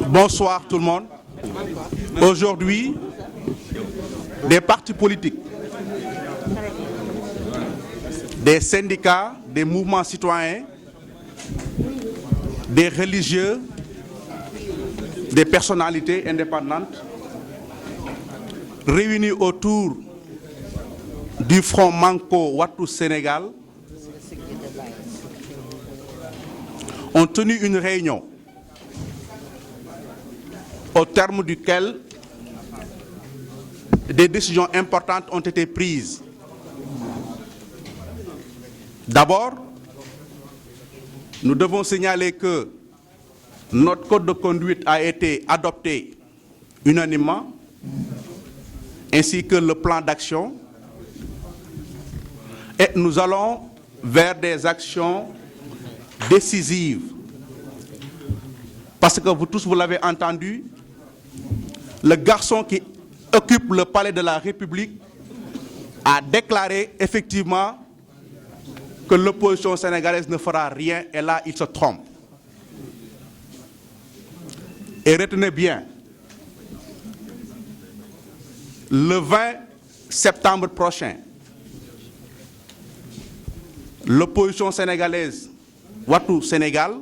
Bonsoir tout le monde. Aujourd'hui, des partis politiques, des syndicats, des mouvements citoyens, des religieux, des personnalités indépendantes réunis autour du Front Manko Wattu Sénégal ont tenu une réunion au terme duquel des décisions importantes ont été prises. D'abord, nous devons signaler que notre code de conduite a été adopté unanimement, ainsi que le plan d'action, et nous allons vers des actions décisives. Parce que vous tous, vous l'avez entendu, le garçon qui occupe le palais de la République a déclaré effectivement que l'opposition sénégalaise ne fera rien, et là, il se trompe. Et retenez bien, le 20 septembre prochain, l'opposition sénégalaise Wattu Sénégal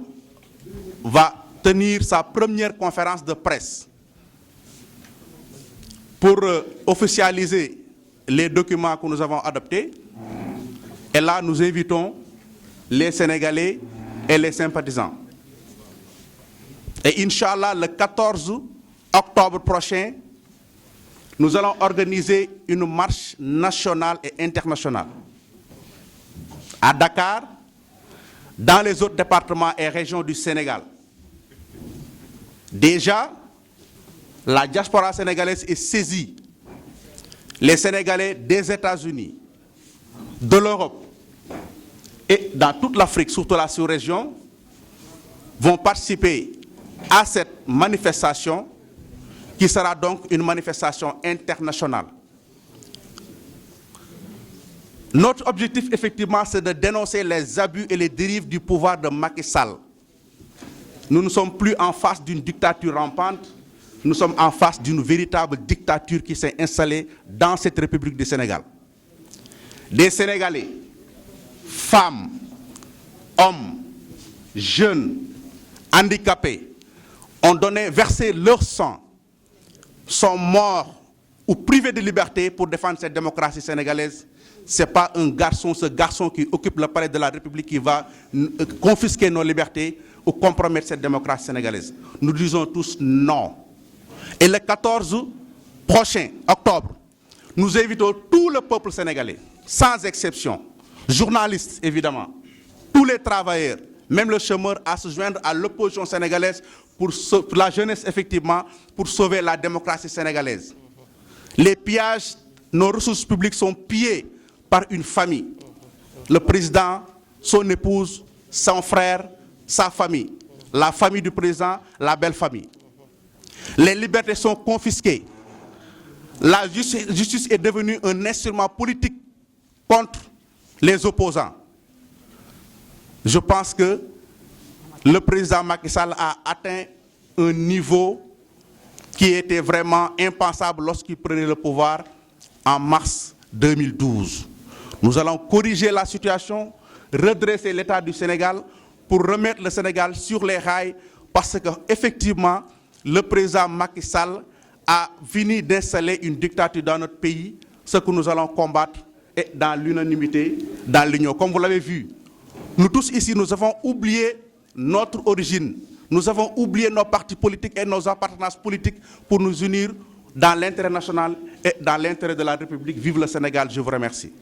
va tenir sa première conférence de presse pour officialiser les documents que nous avons adoptés. Et là, nous invitons les Sénégalais et les sympathisants. Et Inch'Allah, le 14 octobre prochain, nous allons organiser une marche nationale et internationale à Dakar, dans les autres départements et régions du Sénégal. Déjà, la diaspora sénégalaise est saisie. Les Sénégalais des États-Unis, de l'Europe et dans toute l'Afrique, surtout la sous-région, vont participer à cette manifestation qui sera donc une manifestation internationale. Notre objectif, effectivement, c'est de dénoncer les abus et les dérives du pouvoir de Macky Sall. Nous ne sommes plus en face d'une dictature rampante, nous sommes en face d'une véritable dictature qui s'est installée dans cette République du Sénégal. Des Sénégalais, femmes, hommes, jeunes, handicapés, ont versé leur sang, sont morts ou privés de liberté pour défendre cette démocratie sénégalaise. Ce n'est pas un garçon, ce garçon qui occupe le palais de la République qui va confisquer nos libertés ou compromettre cette démocratie sénégalaise. Nous disons tous non. Et le 14 prochain, octobre, nous invitons tout le peuple sénégalais, sans exception, journalistes évidemment, tous les travailleurs, même le chômeur, à se joindre à l'opposition sénégalaise pour la jeunesse, effectivement, pour sauver la démocratie sénégalaise. Les pillages, nos ressources publiques sont pillées par une famille. Le président, son épouse, son frère, sa famille. La famille du président, la belle famille. Les libertés sont confisquées. La justice est devenue un instrument politique contre les opposants. Je pense que le président Macky Sall a atteint un niveau qui était vraiment impensable lorsqu'il prenait le pouvoir en mars 2012. Nous allons corriger la situation, redresser l'État du Sénégal pour remettre le Sénégal sur les rails, parce qu'effectivement, le président Macky Sall a fini d'installer une dictature dans notre pays, ce que nous allons combattre est dans l'unanimité, dans l'union. Comme vous l'avez vu, nous tous ici, nous avons oublié notre origine. Nous avons oublié nos partis politiques et nos appartenances politiques pour nous unir dans l'intérêt national et dans l'intérêt de la République. Vive le Sénégal, je vous remercie.